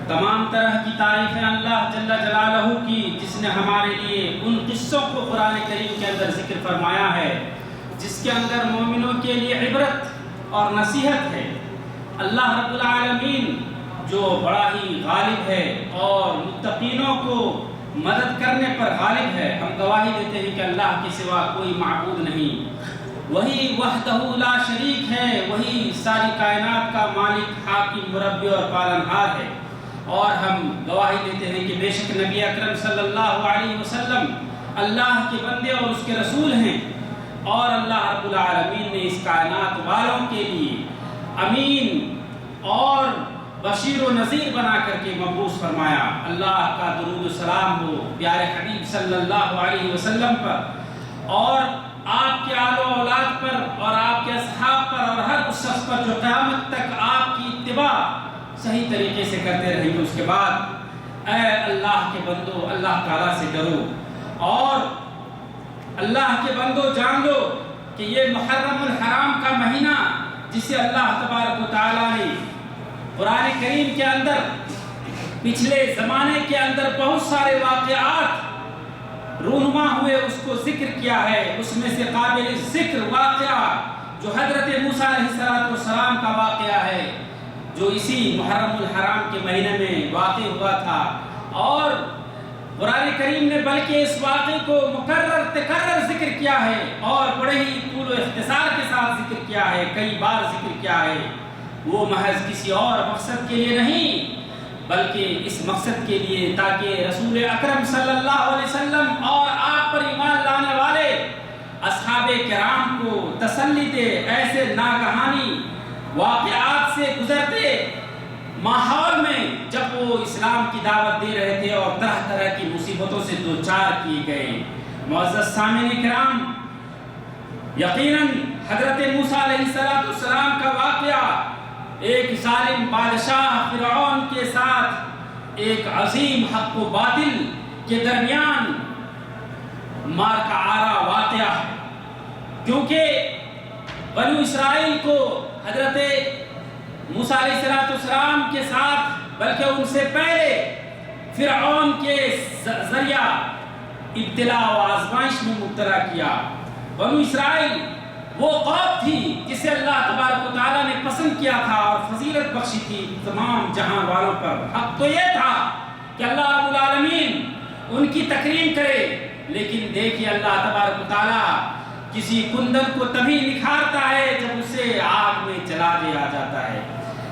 تمام طرح کی تعریفیں اللہ جل جلالہ کی، جس نے ہمارے لیے ان قصوں کو قرآن کریم کے اندر ذکر فرمایا ہے جس کے اندر مومنوں کے لیے عبرت اور نصیحت ہے۔ اللہ رب العالمین جو بڑا ہی غالب ہے اور متقینوں کو مدد کرنے پر غالب ہے، ہم گواہی دیتے ہیں کہ اللہ کے سوا کوئی معبود نہیں، وہی وحدہ لا شریک ہے، وہی ساری کائنات کا مالک، حاکم، مربی اور پالنہار ہے۔ اور ہم گواہی دیتے ہیں کہ بے شک نبی اکرم صلی اللہ علیہ وسلم اللہ کے بندے اور اس کے رسول ہیں، اور اللہ رب العالمین نے اس کائنات والوں کے لیے امین اور بشیر و نذیر بنا کر کے مبعوث فرمایا۔ اللہ کا درود و سلام ہو پیارے حبیب صلی اللہ علیہ وسلم پر، اور آپ کے آل و اولاد پر، اور آپ کے اصحاب پر، اور ہر اس شخص پر جو قیامت تک آپ کی اتباع صحیح طریقے سے کرتے رہیں گے۔ اس کے بعد اے اللہ کے بندو، اللہ تعالیٰ سے ڈرو، اور اللہ کے بندو جان لو کہ یہ محرم الحرام کا مہینہ جسے اللہ تبارک و تعالیٰ نے قرآن کریم کے اندر پچھلے زمانے کے اندر بہت سارے واقعات رونما ہوئے اس کو ذکر کیا ہے، اس میں سے قابل ذکر واقعہ جو حضرت موسیٰ علیہ السلام کا واقعہ ہے، جو اسی محرم الحرام کے مہینے میں واقع ہوا تھا، اور قرآن کریم نے بلکہ اس واقعے کو مکرر تکرر ذکر کیا ہے، اور بڑے ہی طول و اختصار کے ساتھ ذکر کیا ہے، کئی بار ذکر کیا ہے۔ وہ محض کسی اور مقصد کے لیے نہیں، بلکہ اس مقصد کے لیے تاکہ رسول اکرم صلی اللہ علیہ وسلم اور آپ پر ایمان لانے والے اصحاب کرام کو تسلی دے، ایسے ناگہانی واقعات سے گزرتے ماحول میں جب وہ اسلام کی دعوت دے رہے تھے اور طرح طرح کی مصیبتوں سے دوچار کیے گئے۔ معزز سامعین کرام، یقیناً حضرت موسیٰ علیہ السلام کا واقعہ ایک ظالم بادشاہ فرعون کے ساتھ ایک عظیم حق و باطل کے درمیان مارکا آرا واقعہ ہے، کیونکہ بنو اسرائیل کو حضرت موسیٰ علیہ السلام کے ساتھ بلکہ ان سے پہلے فرعون کے ذریعہ ابتلا و آزمائش میں مبتلا کیا۔ بنو اسرائیل وہ قوم تھی جسے اللہ تبارک و تعالیٰ نے پسند کیا تھا اور فضیلت بخشی تھی تمام جہان والوں پر۔ حق تو یہ تھا کہ اللہ رب العالمین ان کی تکریم کرے، لیکن دیکھیے اللہ تبارک و تعالیٰ کسی کندن کو تبھی نکھارتا ہے جب اسے آگ میں جلا دیا جاتا ہے۔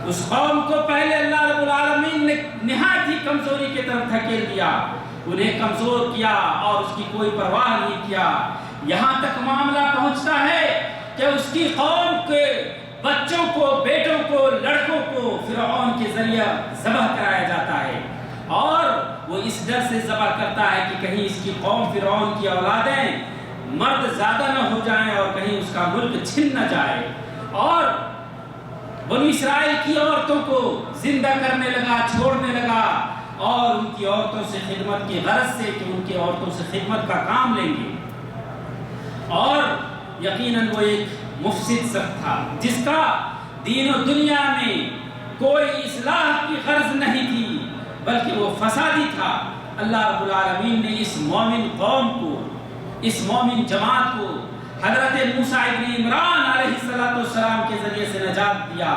اس قوم کو پہلے اللہ رب العالمین نے نہایت ہی کمزوری کی طرف دھکیل دیا، انہیں کمزور کیا اور اس کی کوئی پرواہ نہیں کیا، یہاں تک معاملہ پہنچتا ہے کہ اس کی قوم کے بچوں کو، بیٹوں کو، لڑکوں کو فرعون کے ذریعہ ذبح کرایا جاتا ہے، اور وہ اس ڈر سے ذبح کرتا ہے کہ کہیں اس کی قوم فرعون کی اولادیں مرد زیادہ نہ ہو جائیں اور کہیں اس کا ملک چھن نہ جائے۔ اور بنو اسرائیل کی عورتوں کو زندہ کرنے لگا، چھوڑنے لگا، اور ان کی عورتوں سے خدمت کی غرض سے کہ ان کی عورتوں سے خدمت کا کام لیں گے۔ اور یقیناً وہ ایک مفسد شخص تھا جس کا دین و دنیا میں کوئی اصلاح کی غرض نہیں تھی، بلکہ وہ فسادی تھا۔ اللہ رب العالمین نے اس مومن قوم کو، اس مومن جماعت کو حضرت موسیٰ ابن عمران علیہ السلام کے ذریعے سے نجات دیا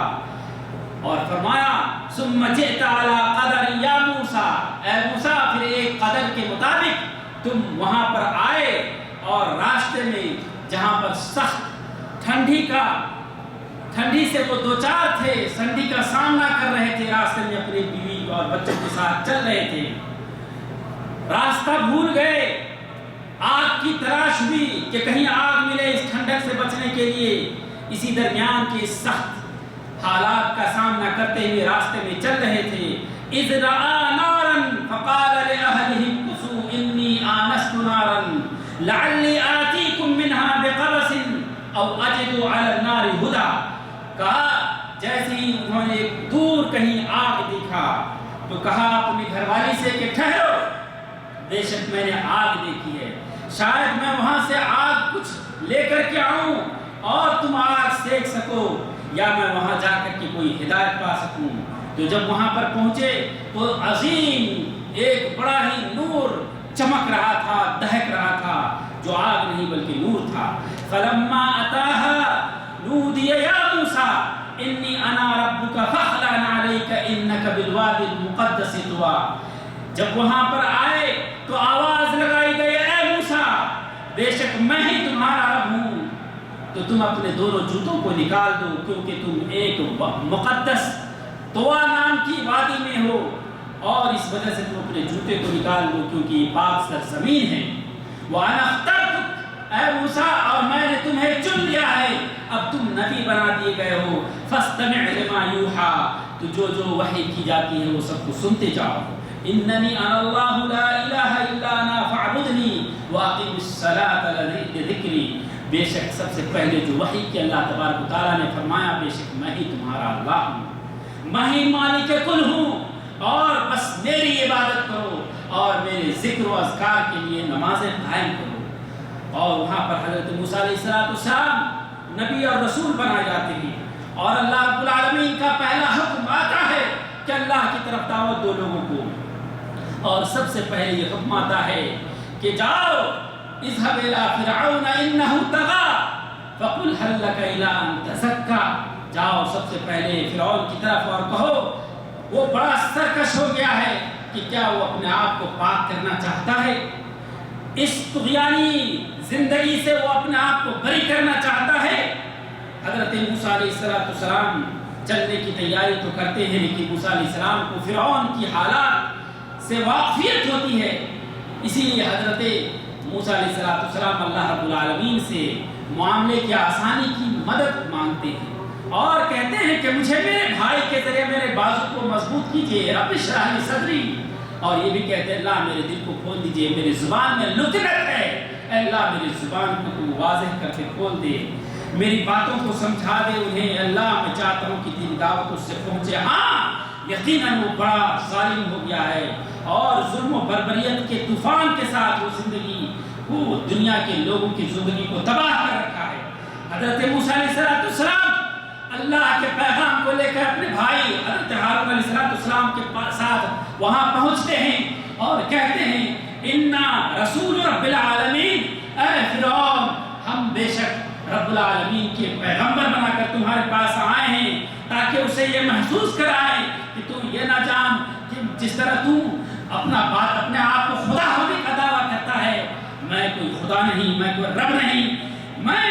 اور فرمایا ثم جئت علی قدر یا موسیٰ، اے موسیٰ پھر ایک قدر کے مطابق تم وہاں پر آئے، اور راستے میں جہاں پر سخت ٹھنڈی سے وہ دوچار تھے، سردی کا سامنا کر رہے تھے، راستے میں اپنی بیوی اور بچوں کے ساتھ چل رہے تھے، راستہ بھول گئے، آگ کی تلاش ہوئی کہ کہیں آگ ملے اس ٹھنڈک سے بچنے کے لیے، اسی درمیان کے سخت حالات کا سامنا کرتے ہوئے راستے میں چل رہے تھے۔ اذ رأى نارا فقال لأهلهم كثوا إني آنست نارا لعلی آتیکم منہا بقبس او اجد علی النار ہدا، کہا جیسے ہی انہوں نے دور کہیں آگ دیکھا تو کہا اپنی گھر والی سے کہ ٹھہرو، بے شک میں نے آگ دیکھی ہے، شاید میں وہاں سے آگ کچھ لے کر کے آؤں اور تم آگ سیک سکو، یا میں وہاں جا کر کے کوئی ہدایت پا سکوں۔ تو جب وہاں پر پہنچے تو عظیم ایک بڑا ہی نور چمک رہا تھا، دہک رہا تھا، جو آگ نہیں بلکہ نور تھا۔ فلما اتاها نودي يا موسى انی انا ربک فاخلع علیک انک بالوادی المقدس طوی۔ جب وہاں پر آئے تو آواز لگائی گئی، اے موسیٰ بے شک میں ہی تمہارا رب ہوں، تو تم اپنے دونوں جوتوں کو نکال دو، کیونکہ تم ایک مقدس طویٰ نام کی وادی میں ہو، اور اس وجہ سے تم اپنے جوتے کو نکال دو کیونکہ یہ پاک سرزمین ہے۔ وَأَنَا اخْتَرْتُكَ، اے موسیٰ اور میں نے تمہیں چن لیا ہے، اب تم نبی بنا دیے گئے ہو۔ فَاسْتَمِعْ لِمَا يُوحَىٰ، تو جو جو وحی کی جاتی ہے وہ سب کو سنتے جاؤ۔ اننی انا اللہ لا الہ الا انا فاعبدنی واقم الصلاۃ لذکری، بے شک سب سے پہلے جو وحی کی اللہ تبارک و تعالیٰ نے فرمایا، بے شک میں ہی تمہارا اللہ ہوں، میں ہی مالک کل ہوں، اور بس میری عبادت کرو اور میرے ذکر و اذکار کے لیے نمازیں قائم کرو۔ اور وہاں پر حضرت موسیٰ علیہ السلام نبی اور رسول بنائے جاتے ہیں، اور اللہ رب العالمین کا پہلا حکم آتا ہے کہ اللہ کی طرف دعوت دو لوگوں کو، اور سب سے پہلے یہ حکم آتا ہے کہ جاؤ اذهب الى فرعون انه طغى فقل هل لك الى ان تزكى، جاؤ سب سے پہلے فرعون کی طرف اور کہو وہ بڑا سرکش ہو گیا ہے کہ کیا وہ اپنے آپ کو پاک کرنا چاہتا ہے، اس طغیانی زندگی سے وہ اپنے آپ کو بری کرنا چاہتا ہے۔ حضرت موسیٰ علیہ السلام چلنے کی تیاری تو کرتے ہیں، لیکن موسیٰ علیہ السلام کو فرعون کی حالات سے واقفیت ہوتی ہے، اسی لیے حضرت موسیٰ علیہ السلام اللہ رب العالمین سے معاملے کی آسانی کی مدد مانگتے ہیں اور کہتے ہیں کہ مجھے میرے بھائی کے ذریعے میرے بازو کو مضبوط کیجیے، رب اشرح لی صدری، اور یہ بھی کہتے ہیں اللہ میرے دل کو کھول دیجیے، میری زبان میں لکنت ہے، اے اللہ میری زبان کو تو واضح کر کے کھول دے، میری باتوں کو سمجھا دے انہیں، اللہ میں چاہتا ہوں کہ تیری دعوت اس سے پہنچے۔ ہاں یقیناً وہ بڑا ظالم ہو گیا ہے اور ظلم و بربریت کے طوفان کے ساتھ وہ زندگی، وہ دنیا کے لوگوں کی زندگی کو تباہ کر رکھا ہے۔ حضرت موسیٰ علیہ السلام اللہ کے پیغام کو لے کر اپنے بھائی حضرت ہارون علیہ السلام کے ساتھ وہاں پہنچتے ہیں اور کہتے ہیں انا رسول رب العالمین، اے فرعون ہم بے شک رب العالمین کے پیغمبر بنا کر تمہارے پاس آئے ہیں تاکہ اسے یہ محسوس کرائے کہ تو یہ نہ جان کہ جس طرح تو اپنے آپ کو خدا ہونے کا دعویٰ کرتا ہے، میں کوئی خدا نہیں، میں کوئی رب نہیں، میں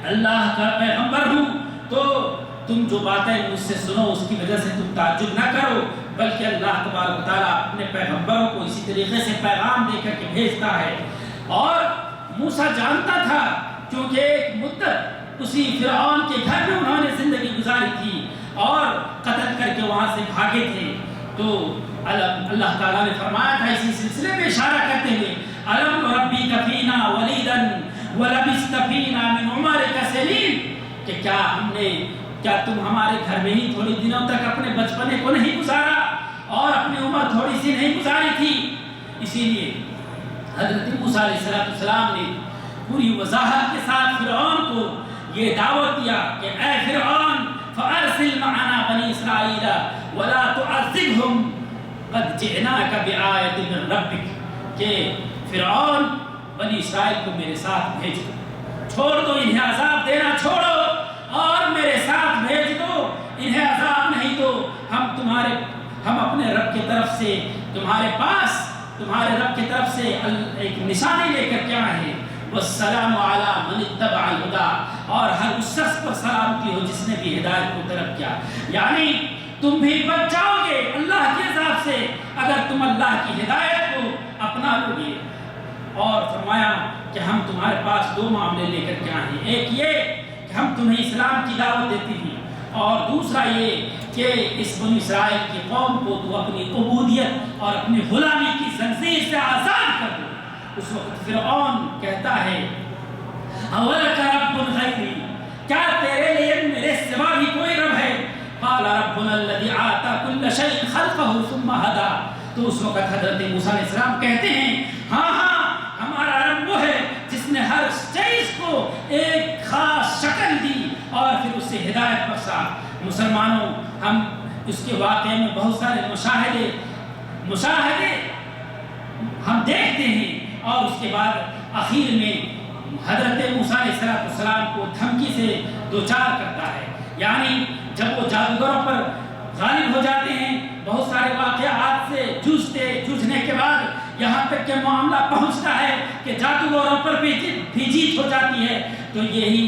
اللہ کا پیغمبر ہوں، تو تم جو باتیں مجھ سے سنو اس کی وجہ سے تم تعجب نہ کرو، بلکہ اللہ تبارک و تعالیٰ اپنے پیغمبروں کو اسی طریقے سے پیغام دے کر کے بھیجتا ہے۔ اور موسیٰ جانتا تھا کیونکہ ایک مدت اسی فرعون کے گھر میں انہوں نے زندگی گزاری تھی اور قتل کر کے وہاں سے بھاگے تھے، تو اللہ تعالیٰ نے فرمایا تھا اسی سلسلے میں اشارہ کرتے ہوئے أَلَمْ نُرَبِّكَ فِينَا وَلِيدًا وَلَبِثْتَ فِينَا مِنْ عُمَرِكَ سِنِينَ، کہ کیا تم ہمارے گھر میں ہی تھوڑی دنوں تک اپنے بچپنے کو نہیں گزارا اور اپنی عمر تھوڑی سی نہیں گزاری تھی۔ اسی لیے حضرت موسیٰ علیہ السلام نے پوری وضاحت کے ساتھ فرعون کو یہ دعوت دیا کہ اے فرعون فَأَرْسِلْ مَعَنَا بَنِي إِسْرَائِيلَ وَلَا تُعَذِّبْهُمْ قَدْ جِئْنَاكَ بِآيَةٍ مِّن رَبِّكَ، کہ فرعون بنی اسرائیل کو میرے ساتھ بھیج دو، چھوڑ دو انہیں عذاب دینا چھوڑو اور میرے ساتھ بھیج دو انہیں عذاب نہیں تو ہم اپنے رب کی طرف سے تمہارے پاس تمہارے رب کی طرف سے ایک نشانی لے کر کیا ہے، والسلام علی من اتبع الہدی، اور ہر اس شخص پر سلامتی ہو جس نے بھی ہدایت کو طلب کیا، یعنی تم بھی بچ جاؤ گے اللہ کے عذاب سے اگر تم اللہ کی ہدایت کو اپنا لو گے۔ اور فرمایا کہ ہم تمہارے پاس دو معاملے لے کر کے آئے ہیں، ایک یہ کہ ہم تمہیں اسلام کی دعوت دیتے ہیں، اور دوسرا یہ کہ اس بنی اسرائیل کی قوم کو تو اپنی عبودیت اور اپنی غلامی کی زنجیر سے آزاد کر دو۔ اس وقت فرعون کہتا ہے اولک رب غیری، کیا تیرے لیے میرے سوا بھی کوئی رب ہے؟ قال ربنا الذی اعطى كل شيء خلقه ثم هدى، تو اس وقت حضرت موسیٰ علیہ السلام کہتے ہیں ہاں ہمارا رب وہ ہے جس نے ہر چیز کو ایک خاص شکل دی اور پھر اس سے ہدایت بخشا۔ مسلمانوں، ہم اس کے واقعے میں بہت سارے مشاہدے ہم دیکھتے ہیں، اور اس کے بعد آخر میں حضرت موسیٰ علیہ السلام کو دھمکی سے دوچار کرتا ہے، یعنی جب وہ جادوگروں پر غالب ہو جاتے ہیں، بہت سارے واقعات سے جوجھنے کے بعد یہاں تک کہ معاملہ پہنچتا ہے کہ جادوگروں پر بھی جیت ہو جاتی ہے، تو یہی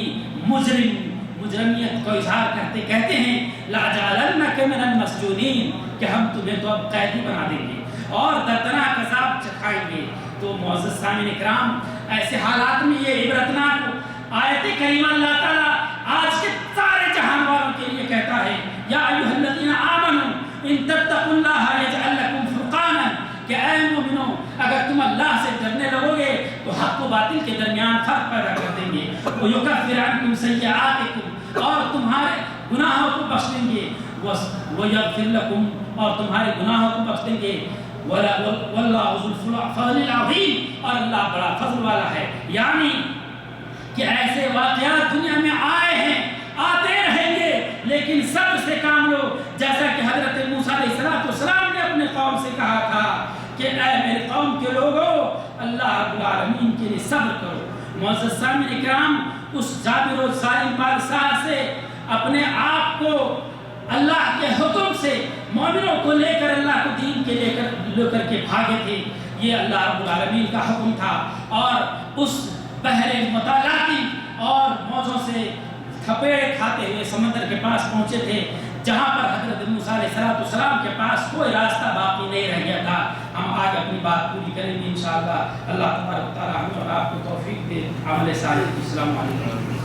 مجرمیت کو اظہار کرتے کہتے ہیں لَأَجْعَلَنَّكَ مِنَ الْمَسْجُونِينَ کہ ہم تمہیں تو اب قیدی بنا دیں گے اور دردناک عذاب چکھائیں گے۔ تو معزز سامعین اکرام، ایسے حالات میں یہ عبرتناک آیت کریمہ اللہ تعالیٰ آج کے سارے جہان والوں کے لیے کہتا ہے یا ایھا الذین آمنوا ان تتقوا اللہ یجعل لکم فرقانا کہ اے مومنو اگر تم اللہ سے ڈرنے لگو گے تو حق و باطل کے درمیان فرق پیدا کر دیں گے، وَيُكَفِّرْ عَنْكُمْ سَيِّئَاتِكُمْ اور تمہارے گناہوں کو بخش دیں گے، وَيَغْفِرْ لَكُمْ اور تمہارے گناہوں کو بخش دیں گے، وَاللَّهُ ذُو الْفَضْلِ الْعَظِيمِ اور اللہ بڑا فضل والا ہے۔ یعنی کہ ایسے واقعات دنیا میں آئے ہیں، آتے رہیں گے، لیکن صبر سے کام لو، جیسا کہ حضرت موسیٰ علیہ السلام نے اپنے قوم سے کہا تھا کہ اے میرے قوم کے لوگوں اللہ رب العالمین کے لیے صبر کرو۔ معزز سامعین اکرام، اس جابر و ظالم بادشاہ سے اپنے آپ کو اللہ کے حکم سے مومنوں کو لے کر اللہ کو دین کے لے کر کے بھاگے تھے، یہ اللہ رب العالمین کا حکم تھا، اور اس بحر مطالعاتی اور موجوں سے تھپیڑ کھاتے ہوئے سمندر کے پاس پہنچے تھے، جہاں پر حضرت موسیٰ علیہ السلام کے پاس کوئی راستہ باقی نہیں رہ گیا تھا۔ ہم آج اپنی بات پوری کریں گے انشاءاللہ۔ اللہ تبارک و تعالی ہمیں اور آپ کو توفیق دے عمل صالح۔ السلام علیکم۔